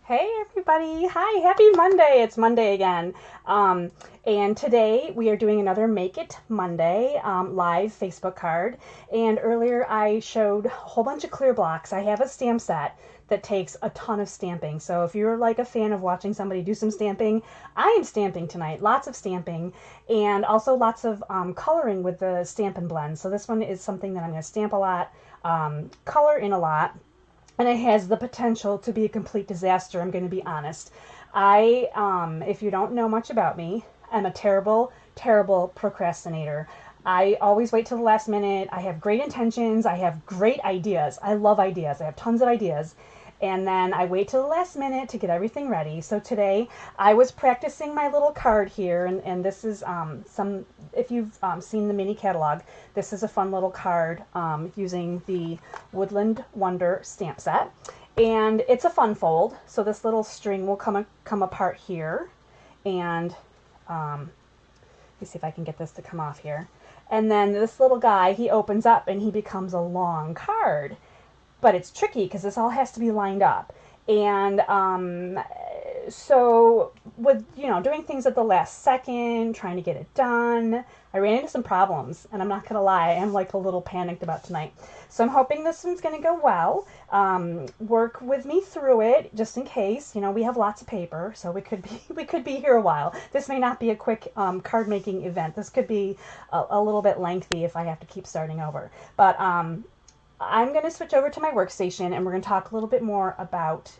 Hey everybody! Hi, happy Monday! It's Monday again. And today we are doing another Make It Monday live Facebook card. And earlier I showed a whole bunch of clear blocks. I have a stamp set that takes a ton of stamping. So if you're like a fan of watching somebody do some stamping, I am stamping tonight. Lots of stamping and also lots of coloring with the Stampin Blends. So this one is something that I'm going to stamp a lot, color in a lot. And it has the potential to be a complete disaster, I'm going to be honest. If you don't know much about me, I'm a terrible, terrible procrastinator. I always wait till the last minute. I have great intentions. I have great ideas. I love ideas. I have tons of ideas. And then I wait till the last minute to get everything ready. So today I was practicing my little card here, and this is if you've seen the mini catalog, this is a fun little card using the Woodland Wonder Stamp Set. And it's a fun fold, so this little string will come apart here. And let me see if I can get this to come off here. And then this little guy, he opens up and he becomes a long card. But it's tricky because this all has to be lined up. And so with, doing things at the last second, trying to get it done, I ran into some problems. And I'm not going to lie, I'm like a little panicked about tonight. So I'm hoping this one's going to go well. Work with me through it just in case. We have lots of paper, so we could be here a while. This may not be a quick card making event. This could be a little bit lengthy if I have to keep starting over. But I'm going to switch over to my workstation and we're going to talk a little bit more about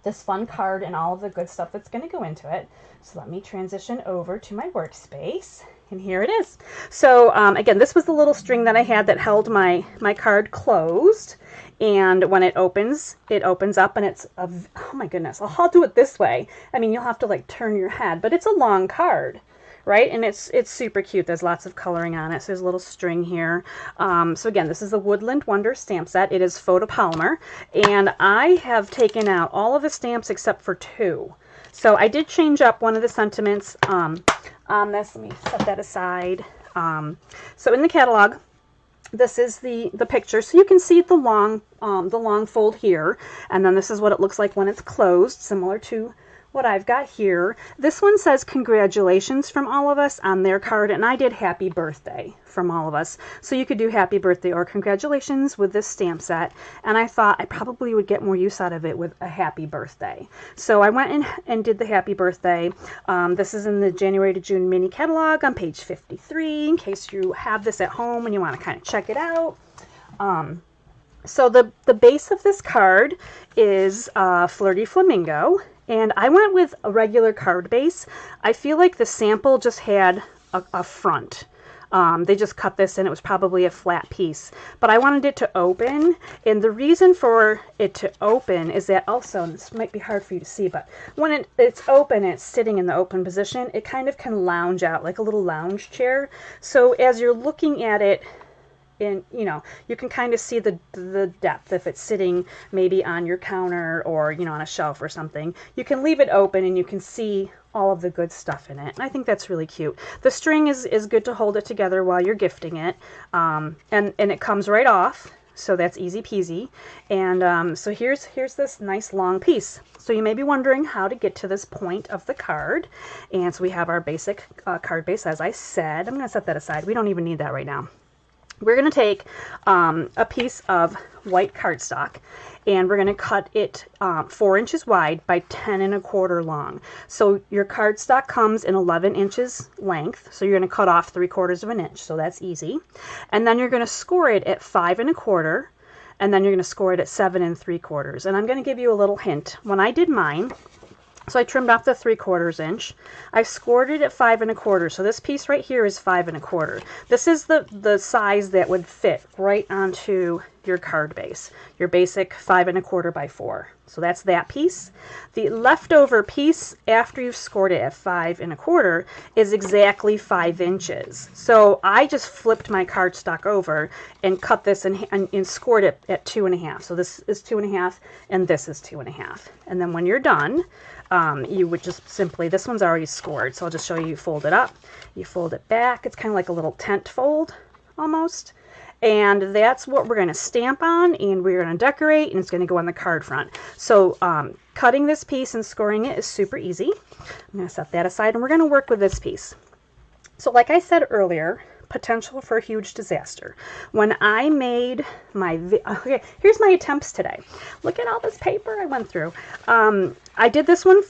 this fun card and all of the good stuff that's going to go into it. So let me transition over to my workspace. And here it is. So again, this was the little string that I had that held my card closed. And when it opens up and it's, oh my goodness, I'll do it this way. I mean, you'll have to like turn your head, but it's a long card. Right? And it's super cute. There's lots of coloring on it. So there's a little string here. So again, this is the Woodland Wonder Stamp Set. It is photopolymer. And I have taken out all of the stamps except for 2. So I did change up one of the sentiments on this. Let me set that aside. So in the catalog, this is the picture. So you can see the long fold here. And then this is what it looks like when it's closed, similar to what I've got here. This one says congratulations from all of us on their card, and I did happy birthday from all of us. So you could do happy birthday or congratulations with this stamp set, and I thought I probably would get more use out of it with a happy birthday. So I went in and did the happy birthday. This is in the January to June Mini Catalog on page 53, in case you have this at home and you want to kind of check it out. So the base of this card is Flirty Flamingo. And I went with a regular card base. I feel like the sample just had a front. They just cut this and it was probably a flat piece. But I wanted it to open. And the reason for it to open is that also, and this might be hard for you to see, but when it's open and it's sitting in the open position, it kind of can lounge out like a little lounge chair. So as you're looking at it, and you can kind of see the depth if it's sitting maybe on your counter or on a shelf or something. You can leave it open and you can see all of the good stuff in it. And I think that's really cute. The string is good to hold it together while you're gifting it, and it comes right off, so that's easy peasy. And so here's this nice long piece. So you may be wondering how to get to this point of the card. And so we have our basic card base, as I said. I'm going to set that aside. We don't even need that right now. We're going to take a piece of white cardstock and we're going to cut it 4 inches wide by 10 1/4 long. So your cardstock comes in 11 inches length. So you're going to cut off 3/4 of an inch. So that's easy. And then you're going to score it at 5 1/4. And then you're going to score it at 7 3/4. And I'm going to give you a little hint. When I did mine, so I trimmed off the 3/4 inch. I scored it at 5 1/4. So this piece right here is 5 1/4. This is the size that would fit right onto your card base. Your basic 5 1/4 by 4. So that's that piece. The leftover piece after you've scored it at 5 1/4 is exactly 5 inches. So I just flipped my cardstock over and cut this and scored it at 2 1/2. So this is 2 1/2 and this is 2 1/2. And then when you're done, you would just simply, this one's already scored, so I'll just show you fold it up. You fold it back. It's kind of like a little tent fold almost. And that's what we're going to stamp on, and we're going to decorate, and it's going to go on the card front. So cutting this piece and scoring it is super easy. I'm going to set that aside, and we're going to work with this piece. So like I said earlier, potential for a huge disaster. When I made my, okay, here's my attempts today. Look at all this paper I went through. I did this one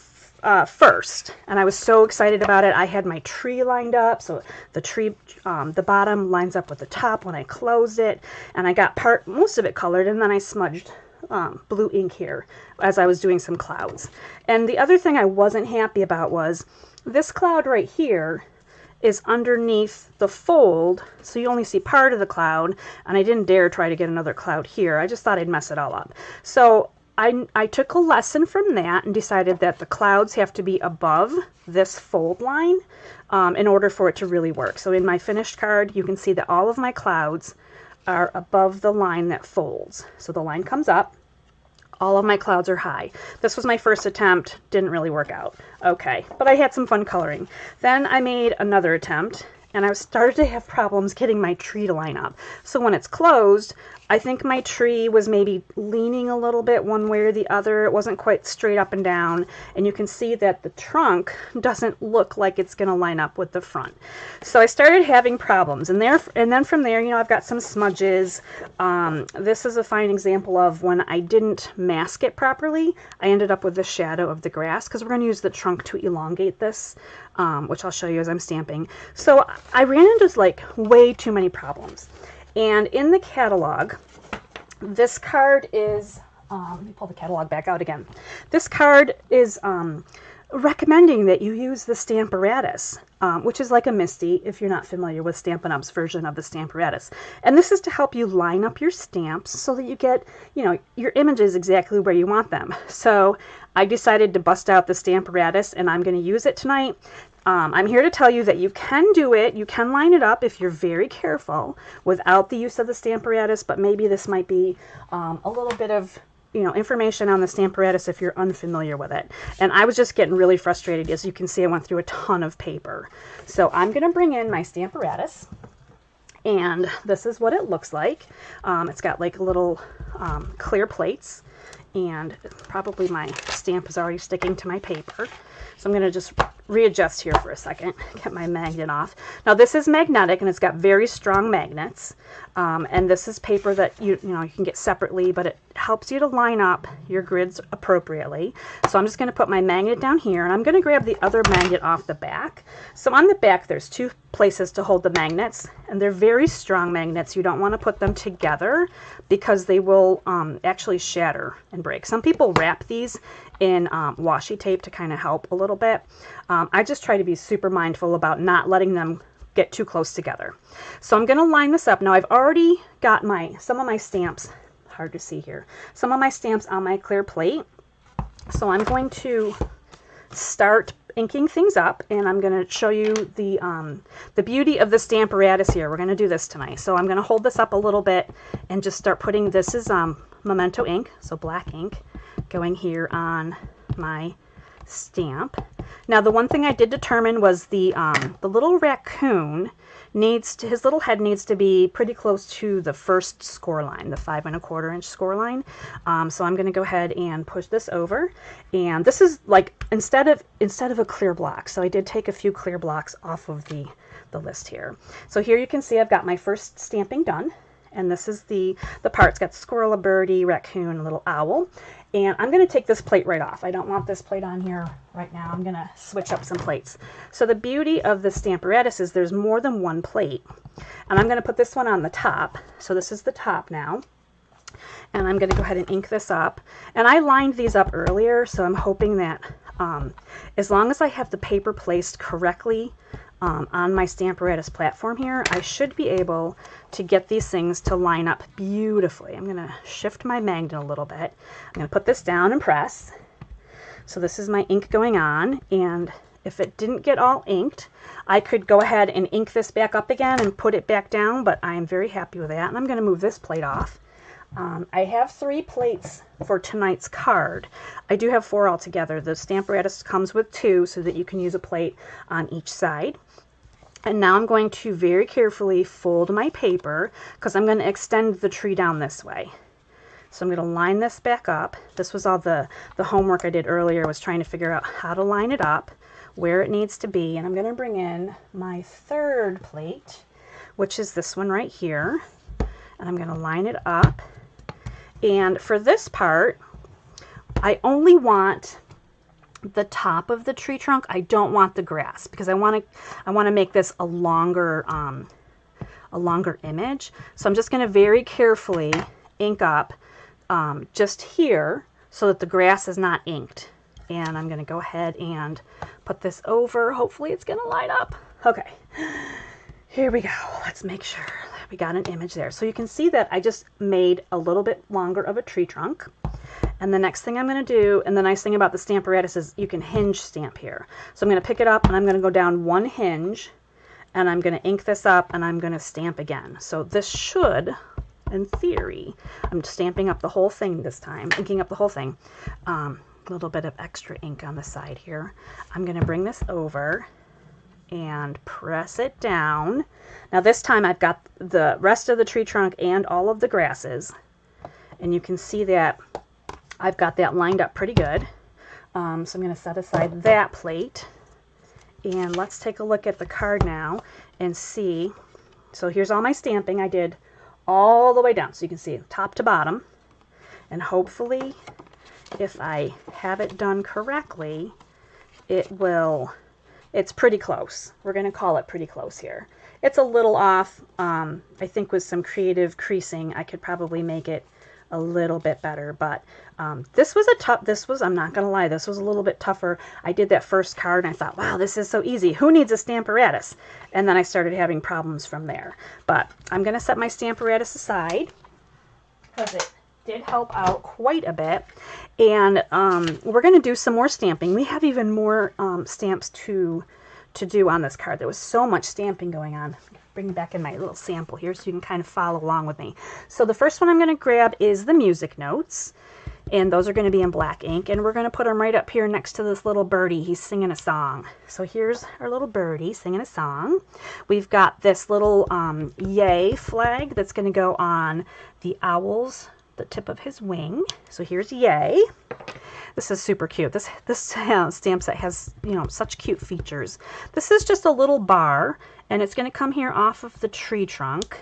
first, and I was so excited about it. I had my tree lined up, so the tree, the bottom lines up with the top when I closed it, and I got most of it colored, and then I smudged blue ink here as I was doing some clouds. And the other thing I wasn't happy about was this cloud right here is underneath the fold, so you only see part of the cloud, and I didn't dare try to get another cloud here. I just thought I'd mess it all up. So I took a lesson from that and decided that the clouds have to be above this fold line in order for it to really work. So in my finished card, you can see that all of my clouds are above the line that folds. So the line comes up. All of my clouds are high. This was my first attempt. Didn't really work out. Okay, but I had some fun coloring. Then I made another attempt, and I started to have problems getting my tree to line up. So when it's closed, I think my tree was maybe leaning a little bit one way or the other. It wasn't quite straight up and down, and you can see that the trunk doesn't look like it's going to line up with the front. So I started having problems, and then from there, you know, I've got some smudges. This is a fine example of when I didn't mask it properly. I ended up with the shadow of the grass, because we're going to use the trunk to elongate this, which I'll show you as I'm stamping. So I ran into like way too many problems. And in the catalog, this card is, let me pull the catalog back out again. This card is recommending that you use the Stamparatus, which is like a MISTI if you're not familiar with Stampin' Up's version of the Stamparatus. And this is to help you line up your stamps so that you get, you know, your images exactly where you want them. So I decided to bust out the Stamparatus, and I'm going to use it tonight. I'm here to tell you that you can do it. You can line it up if you're very careful without the use of the Stamparatus, but maybe this might be a little bit of, you know, information on the Stamparatus if you're unfamiliar with it. And I was just getting really frustrated. As you can see, I went through a ton of paper. So I'm going to bring in my Stamparatus, and this is what it looks like. It's got like little clear plates, and probably my stamp is already sticking to my paper. So I'm going to just readjust here for a second, get my magnet off. Now this is magnetic, and it's got very strong magnets. And this is paper that you can get separately, but it helps you to line up your grids appropriately. So I'm just going to put my magnet down here, and I'm going to grab the other magnet off the back. So on the back there's two places to hold the magnets, and they're very strong magnets. You don't want to put them together because they will actually shatter and break. Some people wrap these in washi tape to kind of help a little bit. I just try to be super mindful about not letting them get too close together. So I'm going to line this up. Now I've already got some of my stamps, hard to see here, some of my stamps on my clear plate. So I'm going to start inking things up, and I'm going to show you the beauty of the Stamparatus here. We're going to do this tonight. So I'm going to hold this up a little bit and just start putting, this is Memento ink, so black ink, going here on my stamp. Now the one thing I did determine was the little raccoon his little head needs to be pretty close to the first score line, the 5 1/4 inch score line. So I'm going to go ahead and push this over, and this is like instead of a clear block. So I did take a few clear blocks off of the list here. So here you can see I've got my first stamping done, and this is the part. It's got squirrel, a birdie, raccoon, a little owl. And I'm going to take this plate right off. I don't want this plate on here right now. I'm going to switch up some plates. So the beauty of the Stamparatus is there's more than one plate. And I'm going to put this one on the top. So this is the top now. And I'm going to go ahead and ink this up. And I lined these up earlier, so I'm hoping that as long as I have the paper placed correctly on my Stamparatus platform here, I should be able to get these things to line up beautifully. I'm going to shift my magnet a little bit. I'm going to put this down and press. So this is my ink going on, and if it didn't get all inked, I could go ahead and ink this back up again and put it back down, but I am very happy with that. And I'm going to move this plate off. I have 3 plates for tonight's card. I do have 4 altogether. The Stamparatus comes with 2 so that you can use a plate on each side. And now I'm going to very carefully fold my paper because I'm going to extend the tree down this way. So I'm going to line this back up. This was all the homework I did earlier, was trying to figure out how to line it up, where it needs to be. And I'm going to bring in my third plate, which is this one right here. And I'm going to line it up. And for this part, I only want the top of the tree trunk. I don't want the grass because I want to make this a longer image. So I'm just going to very carefully ink up just here so that the grass is not inked. And I'm going to go ahead and put this over. Hopefully it's going to line up. Okay, here we go. Let's make sure that we got an image there. So you can see that I just made a little bit longer of a tree trunk. And the next thing I'm going to do, and the nice thing about the Stamparatus is you can hinge stamp here. So I'm going to pick it up and I'm going to go down one hinge and I'm going to ink this up and I'm going to stamp again. So this should, in theory, I'm stamping up the whole thing this time, inking up the whole thing. A little bit of extra ink on the side here. I'm going to bring this over and press it down. Now this time I've got the rest of the tree trunk and all of the grasses. And you can see that I've got that lined up pretty good. So I'm going to set aside that plate. And let's take a look at the card now and see. So here's all my stamping. I did all the way down. So you can see top to bottom. And hopefully, if I have it done correctly, it's pretty close. We're going to call it pretty close here. It's a little off. I think with some creative creasing, I could probably make it a little bit better, but this was I'm not gonna lie, this was a little bit tougher. I did that first card and I thought, wow, this is so easy, who needs a Stamparatus? And then I started having problems from there. But I'm gonna set my Stamparatus aside because it did help out quite a bit. And we're gonna do some more stamping. We have even more stamps to do on this card. There was so much stamping going on. Bring back in my little sample here so you can kind of follow along with me. So the first one I'm going to grab is the music notes, and those are going to be in black ink, and we're going to put them right up here next to this little birdie. He's singing a song. So here's our little birdie singing a song. We've this little yay flag that's going to go on the the tip of his wing. So here's yay. This is super cute. This stamp set has, such cute features. This is just a little bar, and it's going to come here off of the tree trunk,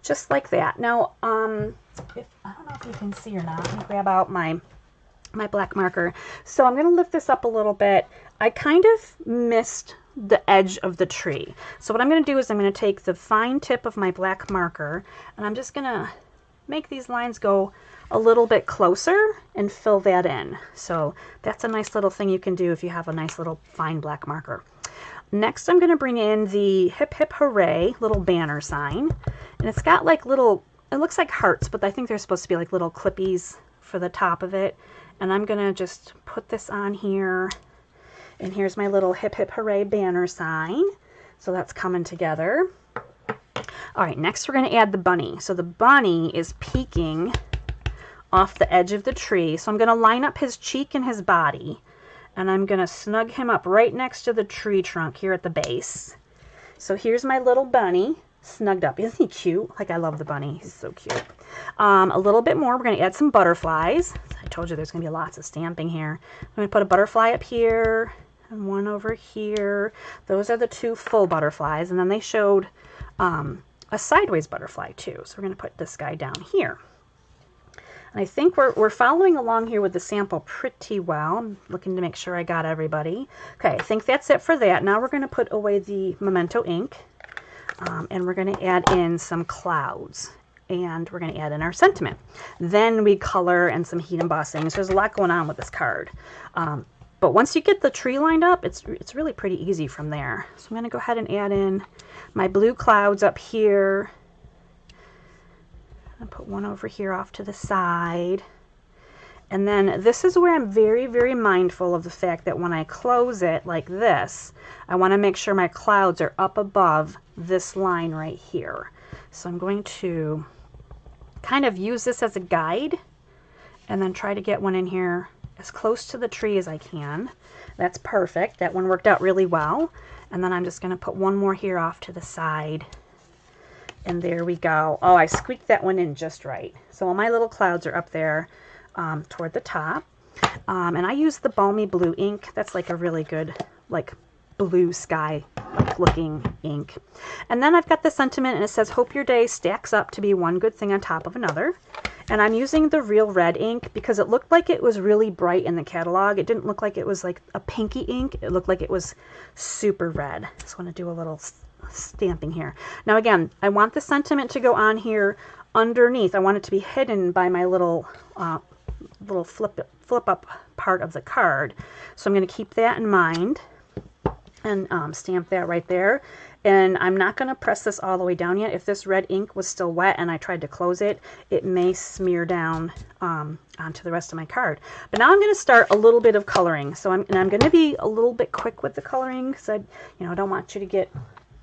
just like that. Now, I don't know if you can see or not. Let me grab out my black marker. So I'm going to lift this up a little bit. I kind of missed the edge of the tree. So what I'm going to do is I'm going to take the fine tip of my black marker, and I'm just going to make these lines go a little bit closer and fill that in. So that's a nice little thing you can do if you have a nice little fine black marker. Next, I'm going to bring in the hip hip hooray little banner sign, and it's got like little, it looks like hearts, but I think they're supposed to be like little clippies for the top of it. And I'm going to just put this on here, and here's my little hip hip hooray banner sign. So that's coming together. All right, next we're going to add the bunny. So the bunny is peeking off the edge of the tree. So I'm going to line up his cheek and his body, and I'm going to snug him up right next to the tree trunk here at the base. So here's my little bunny snugged up. Isn't he cute? Like, I love the bunny. He's so cute. A little bit more. We're going to add some butterflies. I told you there's going to be lots of stamping here. I'm going to put a butterfly up here and one over here. Those are the two full butterflies, and then they showed a sideways butterfly too. So we're going to put this guy down here. And I think we're following along here with the sample pretty well. I'm looking to make sure I got everybody. Okay, I think that's it for that. Now we're going to put away the Memento ink, and we're going to add in some clouds, and we're going to add in our sentiment. Then we color and some heat embossing. So there's a lot going on with this card. But once you get the tree lined up, it's really pretty easy from there. So I'm going to go ahead and add in my blue clouds up here. I'll put one over here off to the side. And then this is where I'm very, very mindful of the fact that when I close it like this, I want to make sure my clouds are up above this line right here. So I'm going to kind of use this as a guide and then try to get one in here as close to the tree as I can. That's perfect. That one worked out really well. And then I'm just going to put one more here off to the side. And there we go. Oh, I squeaked that one in just right. So all my little clouds are up there toward the top. And I use the Balmy Blue ink. That's like a really good, like, blue sky looking ink. And then I've got the sentiment, and it says, hope your day stacks up to be one good thing on top of another. And I'm using the Real Red ink because it looked like it was really bright in the catalog. It didn't look like it was like a pinky ink. It looked like it was super red. Just want to do a little stamping here. Now again, I want the sentiment to go on here underneath. I want it to be hidden by my little flip up part of the card. So I'm going to keep that in mind and stamp that right there. And I'm not going to press this all the way down yet. If this red ink was still wet and I tried to close it, it may smear down onto the rest of my card. But now I'm going to start a little bit of coloring. So I'm going to be a little bit quick with the coloring because I don't want you to get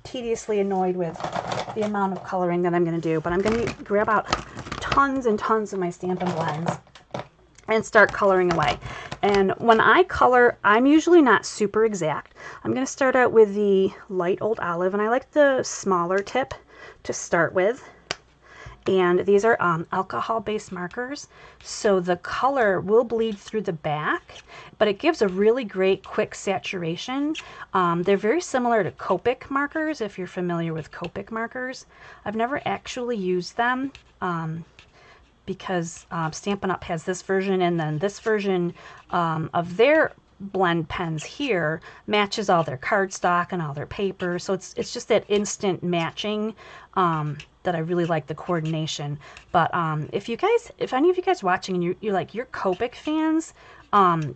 tediously annoyed with the amount of coloring that I'm going to do. But I'm going to grab out tons and tons of my Stampin' Blends and start coloring away. And when I color, I'm usually not super exact. I'm going to start out with the light old olive, and I like the smaller tip to start with. And these are alcohol-based markers, so the color will bleed through the back, but it gives a really great quick saturation. They're very similar to Copic markers, if you're familiar with Copic markers. I've never actually used them. Because Stampin' Up! Has this version, and then this version of their blend pens here matches all their cardstock and all their paper. So it's just that instant matching that I really like the coordination. But if any of you guys watching and you're Copic fans,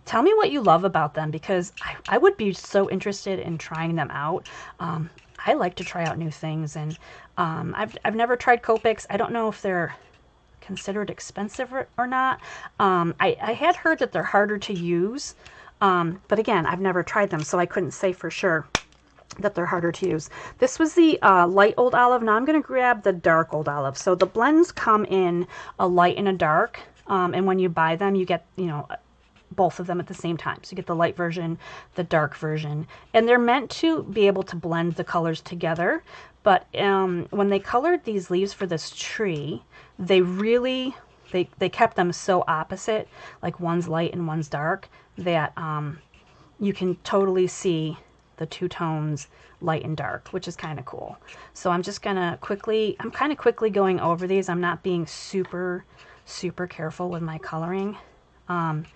tell me what you love about them, because I would be so interested in trying them out. I like to try out new things, and I've never tried Copics. I don't know if they're considered expensive or not. I had heard that they're harder to use, but again, I've never tried them, so I couldn't say for sure that they're harder to use. This was the light old olive. Now I'm going to grab the dark old olive. So the blends come in a light and a dark, and when you buy them, you get both of them at the same time. So you get the light version, the dark version, and they're meant to be able to blend the colors together. But when they colored these leaves for this tree, they kept them so opposite, like one's light and one's dark, that you can totally see the two tones, light and dark, which is kind of cool. So I'm just gonna kind of quickly going over these. I'm not being super careful with my coloring. And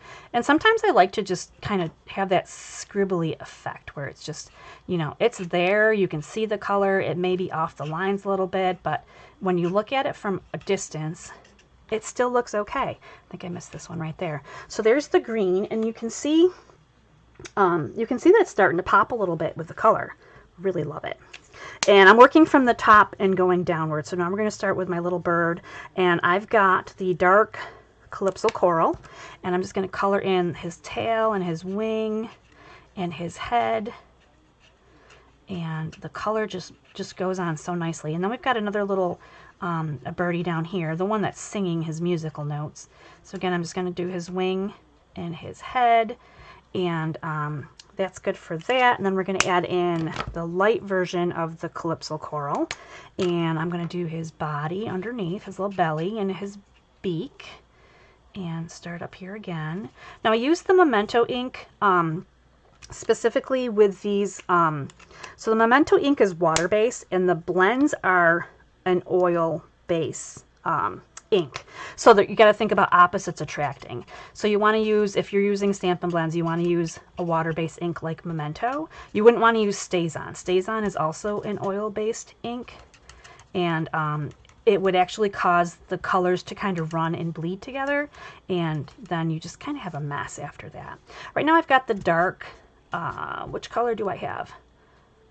sometimes I like to just kind of have that scribbly effect where it's just, it's there, you can see the color, it may be off the lines a little bit, but when you look at it from a distance, it still looks okay. I think I missed this one right there. So there's the green, and you can see that it's starting to pop a little bit with the color. Really love it. And I'm working from the top and going downward. So now we're going to start with my little bird, and I've got the dark Calypso Coral, and I'm just going to color in his tail and his wing and his head, and the color just goes on so nicely. And then we've got another little a birdie down here, the one that's singing his musical notes. So again, I'm just going to do his wing and his head, and that's good for that. And then we're going to add in the light version of the Calypso Coral, and I'm going to do his body underneath, his little belly and his beak. And start up here again. Now I use the Memento ink specifically with these. So the Memento ink is water-based, and the blends are an oil-based ink. So that you got to think about opposites attracting. So you want to use, if you're using Stampin' Blends, you want to use a water-based ink like Memento. You wouldn't want to use StazOn. StazOn is also an oil-based ink, and it would actually cause the colors to kind of run and bleed together, and then you just kind of have a mess after that. Right now I've got the dark, which color do I have?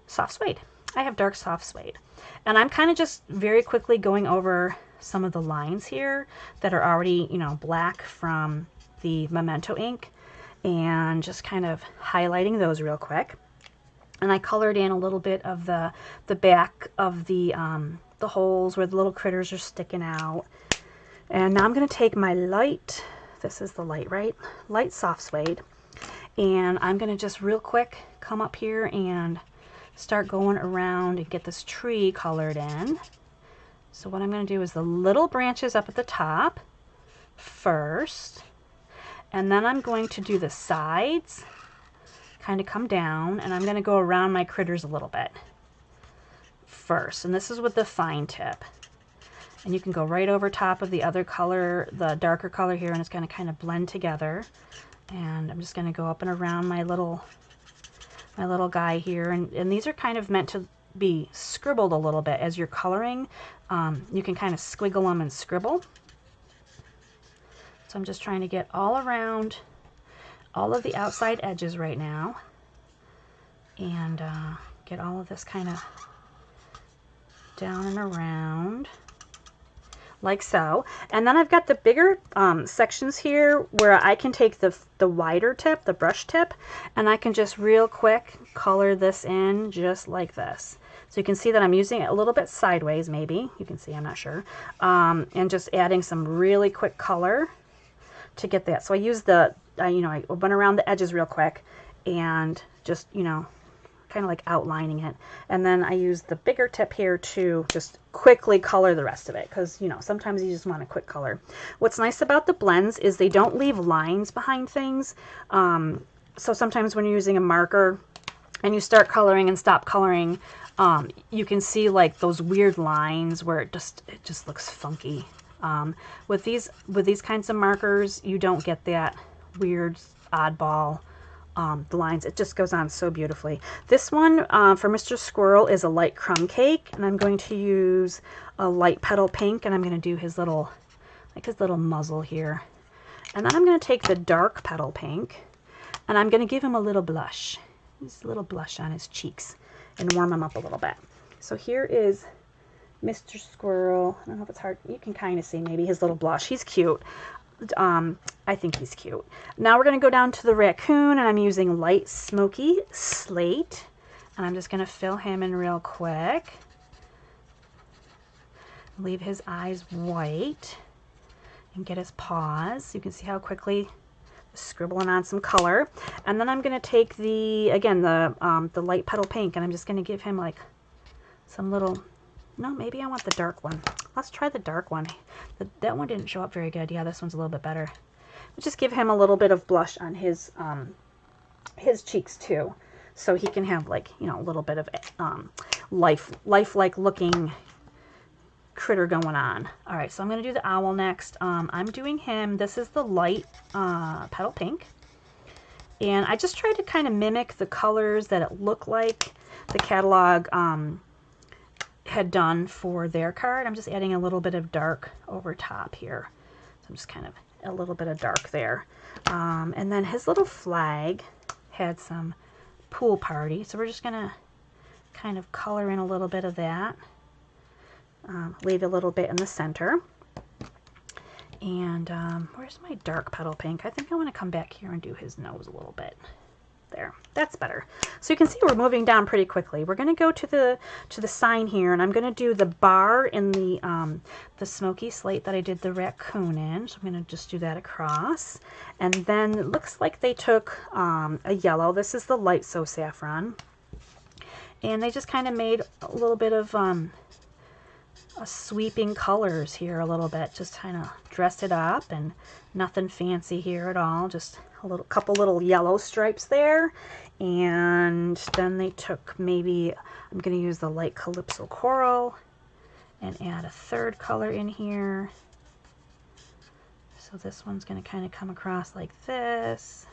Soft suede. I have dark soft suede. And I'm kind of just very quickly going over some of the lines here that are already, black from the Memento ink, and just kind of highlighting those real quick. And I colored in a little bit of the back of the holes where the little critters are sticking out. And now I'm going to take my light, this is the light, right? Light soft suede, and I'm going to just real quick come up here and start going around and get this tree colored in. So what I'm going to do is the little branches up at the top first, and then I'm going to do the sides, kind of come down, and I'm going to go around my critters a little bit first. And this is with the fine tip. And you can go right over top of the other color, the darker color here, and it's going to kind of blend together. And I'm just going to go up and around my little guy here. And these are kind of meant to be scribbled a little bit as you're coloring. You can kind of squiggle them and scribble. So I'm just trying to get all around all of the outside edges right now. And get all of this kind of down and around. Like so. And then I've got the bigger sections here where I can take the wider tip, the brush tip, and I can just real quick color this in just like this. So you can see that I'm using it a little bit sideways, maybe. You can see, I'm not sure. And just adding some really quick color to get that. So I use I went around the edges real quick and just, kind of like outlining it. And then I use the bigger tip here to just quickly color the rest of it, because sometimes you just want a quick color. What's nice about the blends is they don't leave lines behind things. So sometimes when you're using a marker and you start coloring and stop coloring, you can see like those weird lines where it just looks funky. With these kinds of markers, you don't get that weird oddball the lines. It just goes on so beautifully. This one for Mr. Squirrel is a light crumb cake, and I'm going to use a light petal pink, and I'm going to do his little muzzle here. And then I'm going to take the dark petal pink, and I'm going to give him a little blush. Just a little blush on his cheeks and warm him up a little bit. So here is Mr. Squirrel. I don't know if it's hard. You can kind of see maybe his little blush. He's cute. I think he's cute. Now we're going to go down to the raccoon, and I'm using light smoky slate, and I'm just going to fill him in real quick. Leave his eyes white and get his paws. You can see how quickly scribbling on some color. And then I'm going to take the light petal pink, and I'm just going to give him like some little, no, maybe I want the dark one. Let's try the dark one. That one didn't show up very good. Yeah, this one's a little bit better. Just give him a little bit of blush on his cheeks too, so he can have like, a little bit of lifelike looking critter going on. All right, so I'm going to do the owl next. I'm doing him. This is the light petal pink, and I just tried to kind of mimic the colors that it looked like the catalog had done for their card. I'm just adding a little bit of dark over top here. So I'm just kind of a little bit of dark there. And then his little flag had some pool party. So we're just going to kind of color in a little bit of that. Leave a little bit in the center. And where's my dark petal pink? I think I want to come back here and do his nose a little bit. There, that's better. So you can see we're moving down pretty quickly. We're going to go to the sign here, and I'm going to do the bar in the smoky slate that I did the raccoon in. So I'm going to just do that across, and then it looks like they took a yellow. This is the light so saffron, and they just kind of made a little bit of sweeping colors here a little bit, just kind of dressed it up, and nothing fancy here at all, just a couple little yellow stripes there. And then they took, maybe I'm going to use the light Calypso Coral and add a third color in here. So this one's going to kind of come across like this.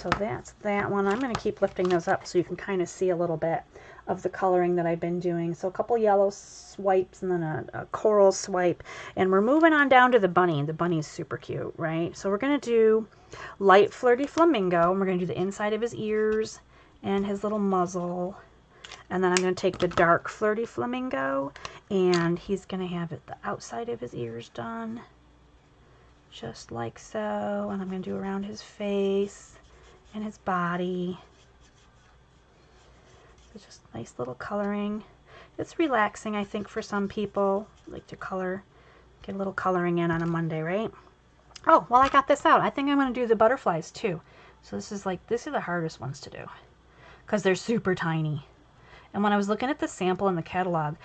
So that's that one. I'm going to keep lifting those up so you can kind of see a little bit of the coloring that I've been doing. So a couple yellow swipes and then a coral swipe. And we're moving on down to the bunny. The bunny's super cute, right? So we're going to do light Flirty Flamingo, and we're going to do the inside of his ears and his little muzzle. And then I'm going to take the dark Flirty Flamingo, and he's going to have the outside of his ears done, just like so. And I'm going to do around his face and his body. So just nice little coloring. It's relaxing, I think, for some people. Like to color, get a little coloring in on a Monday, right? Oh, while I got this out, I think I'm going to do the butterflies too. So this is like, these are the hardest ones to do because they're super tiny. And when I was looking at the sample in the catalog,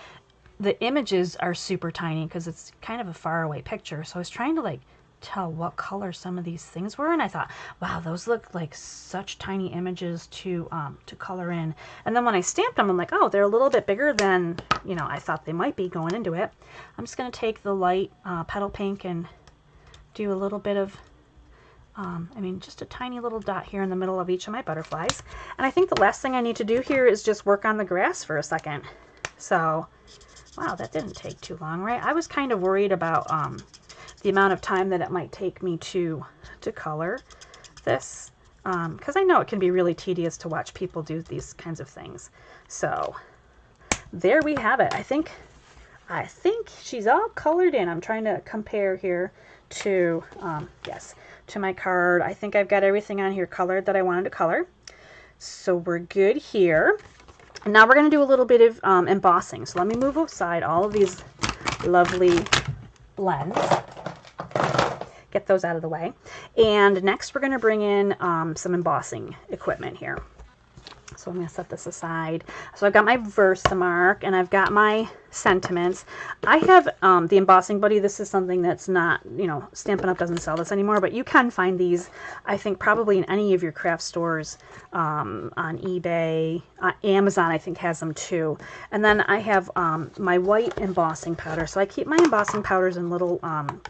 the images are super tiny because it's kind of a faraway picture. So I was trying to like tell what color some of these things were, and I thought, wow, those look like such tiny images to color in. And then when I stamped them, I'm like, oh, they're a little bit bigger than, you know, I thought they might be going into it. I'm just going to take the light petal pink and do a little bit of I mean, just a tiny little dot here in the middle of each of my butterflies. And I think the last thing I need to do here is just work on the grass for a second. So, wow, that didn't take too long, right? I was kind of worried about the amount of time that it might take me to color this, because I know it can be really tedious to watch people do these kinds of things. So, there we have it. I think she's all colored in. I'm trying to compare here to, yes, to my card. I think I've got everything on here colored that I wanted to color. So we're good here. And now we're going to do a little bit of embossing. So let me move aside all of these lovely blends. Get those out of the way. And next we're going to bring in some embossing equipment here. So I'm going to set this aside. So I've got my Versamark and I've got my sentiments. I have the Embossing Buddy. This is something that's not, you know, Stampin' Up! Doesn't sell this anymore, but you can find these, I think, probably in any of your craft stores, on eBay. Amazon, I think, has them too. And then I have my white embossing powder. So I keep my embossing powders in little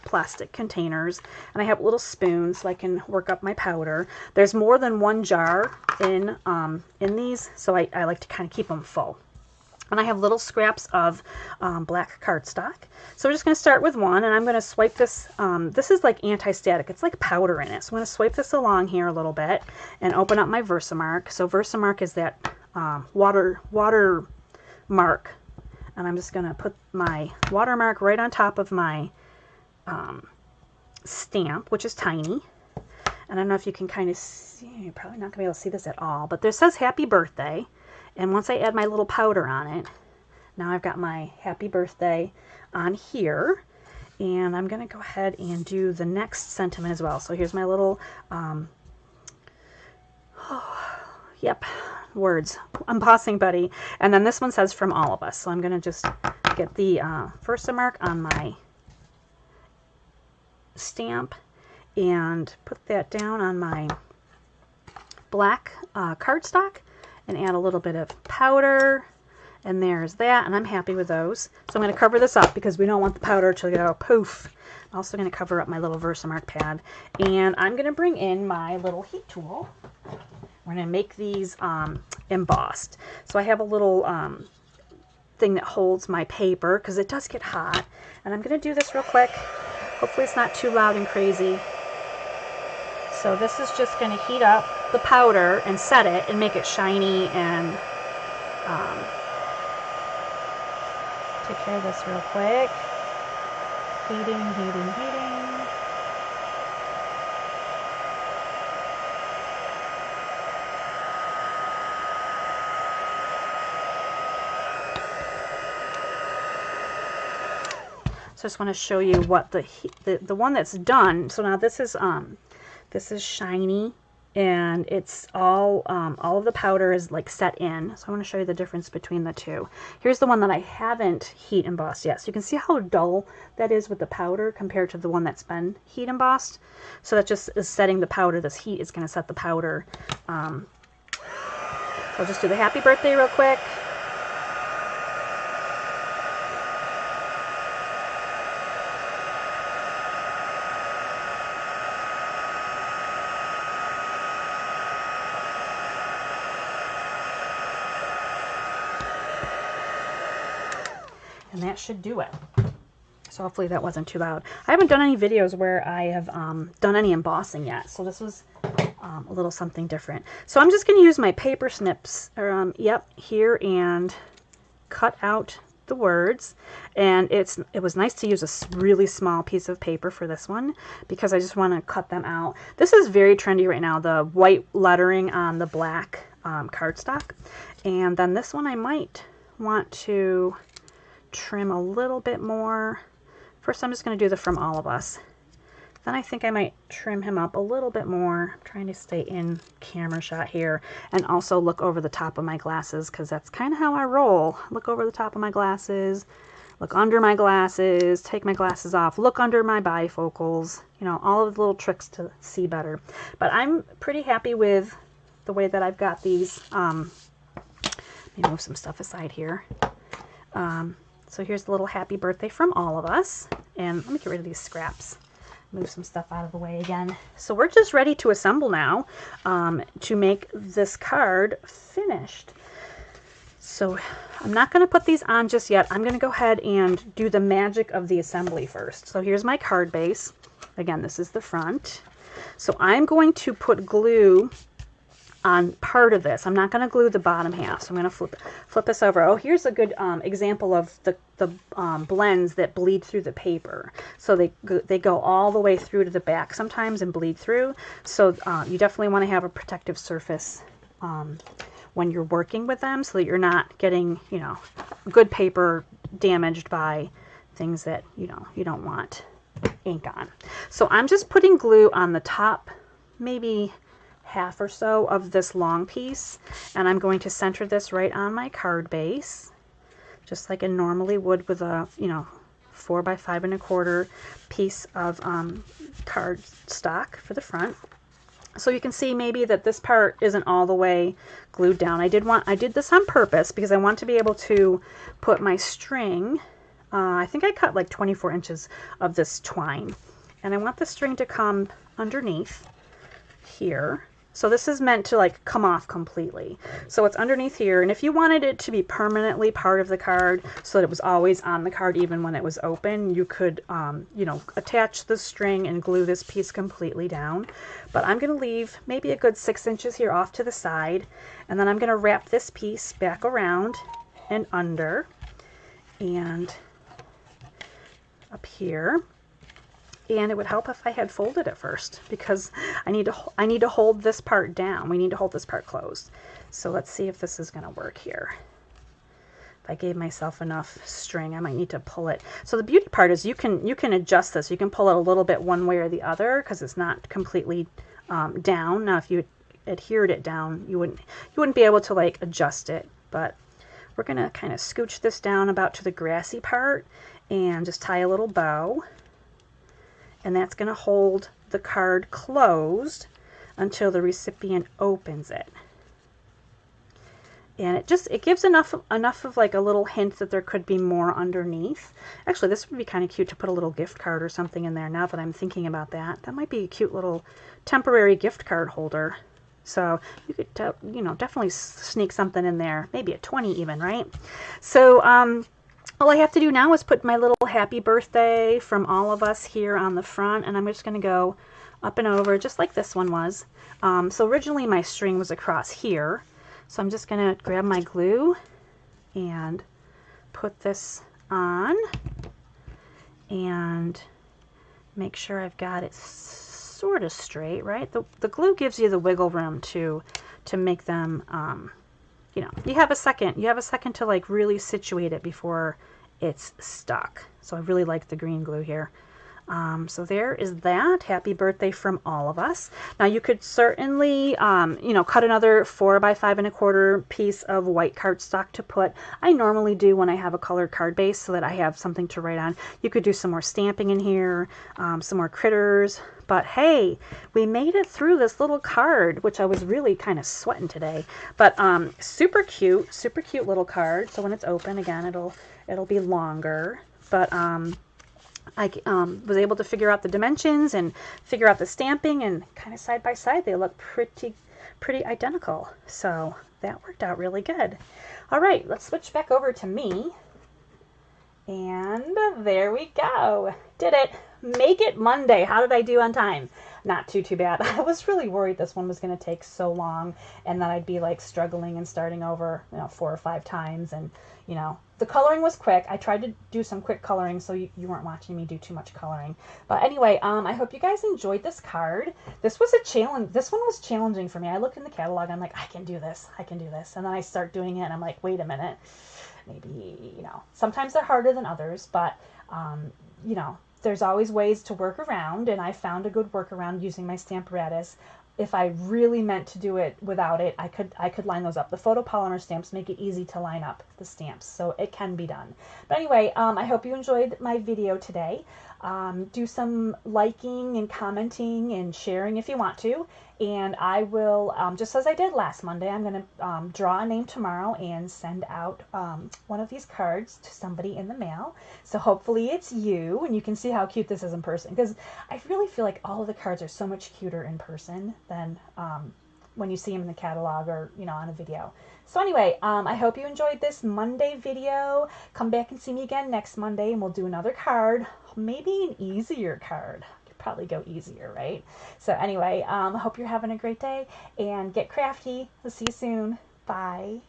plastic containers, and I have little spoons so I can work up my powder. There's more than one jar in these, so I like to kind of keep them full. And I have little scraps of black cardstock. So we're just going to start with one, and I'm going to swipe this. This is like anti-static. It's like powder in it. So I'm going to swipe this along here a little bit and open up my Versamark. So Versamark is that water mark. And I'm just going to put my watermark right on top of my stamp, which is tiny. And I don't know if you can kind of see, you're probably not going to be able to see this at all, but this says happy birthday. And once I add my little powder on it, now I've got my happy birthday on here. And I'm going to go ahead and do the next sentiment as well. So here's my little, words, Embossing Buddy. And then this one says from all of us. So I'm going to just get the Versamark on my stamp and put that down on my black cardstock and add a little bit of powder, and there's that, and I'm happy with those. So I'm going to cover this up because we don't want the powder to go poof. I'm also going to cover up my little Versamark pad, and I'm going to bring in my little heat tool. We're going to make these embossed. So I have a little thing that holds my paper because it does get hot, and I'm going to do this real quick. Hopefully it's not too loud and crazy. So this is just going to heat up the powder and set it and make it shiny, and take care of this real quick. Heating. So I just want to show you what the one that's done. So now this is shiny, and it's all of the powder is like set in. So I want to show you the difference between the two. Here's the one that I haven't heat embossed yet. So you can see how dull that is with the powder compared to the one that's been heat embossed. So that just is setting the powder. This heat is going to set the powder. So I'll just do the happy birthday real quick. And that should do it. So hopefully that wasn't too loud. I haven't done any videos where I have done any embossing yet. So this was a little something different. So I'm just going to use my paper snips here and cut out the words. And it was nice to use a really small piece of paper for this one because I just want to cut them out. This is very trendy right now, the white lettering on the black cardstock. And then this one I might want to trim a little bit more. First I'm just going to do the from all of us. Then I think I might trim him up a little bit more. I'm trying to stay in camera shot here and also look over the top of my glasses because that's kind of how I roll. Look over the top of my glasses, look under my glasses, take my glasses off, look under my bifocals, you know, all of the little tricks to see better. But I'm pretty happy with the way that I've got these. Let me move some stuff aside here. So here's the little happy birthday from all of us. And let me get rid of these scraps. Move some stuff out of the way again. So we're just ready to assemble now to make this card finished. So I'm not going to put these on just yet. I'm going to go ahead and do the magic of the assembly first. So here's my card base. Again, this is the front. So I'm going to put glue on part of this. I'm not going to glue the bottom half. So I'm going to flip this over. Oh, here's a good example of the blends that bleed through the paper. So they go all the way through to the back sometimes and bleed through. So you definitely want to have a protective surface when you're working with them so that you're not getting, you know, good paper damaged by things that, you know, you don't want ink on. So I'm just putting glue on the top, maybe half or so of this long piece, and I'm going to center this right on my card base, just like I normally would with a, you know, 4 by 5 1/4 piece of card stock for the front. So you can see maybe that this part isn't all the way glued down. I did this on purpose because I want to be able to put my string. I think I cut like 24 inches of this twine, and I want the string to come underneath here. So this is meant to like come off completely. So it's underneath here, and if you wanted it to be permanently part of the card so that it was always on the card even when it was open, you could, you know, attach the string and glue this piece completely down. But I'm going to leave maybe a good 6 inches here off to the side, and then I'm going to wrap this piece back around and under and up here. And it would help if I had folded it first because I need to hold this part down. We need to hold this part closed. So let's see if this is going to work here. If I gave myself enough string, I might need to pull it. So the beauty part is you can adjust this. You can pull it a little bit one way or the other because it's not completely down. Now if you adhered it down, you wouldn't be able to like adjust it. But we're going to kind of scooch this down about to the grassy part and just tie a little bow. And that's going to hold the card closed until the recipient opens it. And it gives enough of like a little hint that there could be more underneath. Actually, this would be kind of cute to put a little gift card or something in there now that I'm thinking about that. That might be a cute little temporary gift card holder. So you could, you know, definitely sneak something in there, maybe a 20 even, right? So, all I have to do now is put my little happy birthday from all of us here on the front, and I'm just going to go up and over just like this one was. So originally my string was across here, so I'm just going to grab my glue and put this on and make sure I've got it sort of straight, right? The glue gives you the wiggle room to make them you know, you have a second to like really situate it before it's stuck. So I really like the green glue here. So there is that. Happy birthday from all of us. Now you could certainly, you know, cut another 4 by 5 1/4 piece of white cardstock to put. I normally do when I have a colored card base so that I have something to write on. You could do some more stamping in here, some more critters. But hey, we made it through this little card, which I was really kind of sweating today. But super cute little card. So when it's open, again, it'll be longer. But I was able to figure out the dimensions and figure out the stamping, and kind of side by side they look pretty identical. So that worked out really good. All right, let's switch back over to me. And there we go. Did it. Make it Monday. How did I do on time? Not too bad. I was really worried this one was going to take so long and that I'd be like struggling and starting over, you know, 4 or 5 times. And, you know, the coloring was quick. I tried to do some quick coloring so you weren't watching me do too much coloring. But anyway, I hope you guys enjoyed this card. This was a challenge. This one was challenging for me. I looked in the catalog. I'm like, I can do this. I can do this. And then I start doing it and I'm like, wait a minute. Maybe, you know, sometimes they're harder than others, but, you know, there's always ways to work around, and I found a good workaround using my Stamparatus. If I really meant to do it without it, I could line those up. The photopolymer stamps make it easy to line up the stamps, so it can be done. But anyway, I hope you enjoyed my video today. Do some liking and commenting and sharing if you want to. And I will, just as I did last Monday, I'm going to draw a name tomorrow and send out one of these cards to somebody in the mail. So hopefully it's you, and you can see how cute this is in person, because I really feel like all of the cards are so much cuter in person than when you see them in the catalog or, you know, on a video. So anyway, I hope you enjoyed this Monday video. Come back and see me again next Monday, and we'll do another card, maybe an easier card. Probably go easier, right? So anyway, I hope you're having a great day, and get crafty. We'll see you soon. Bye.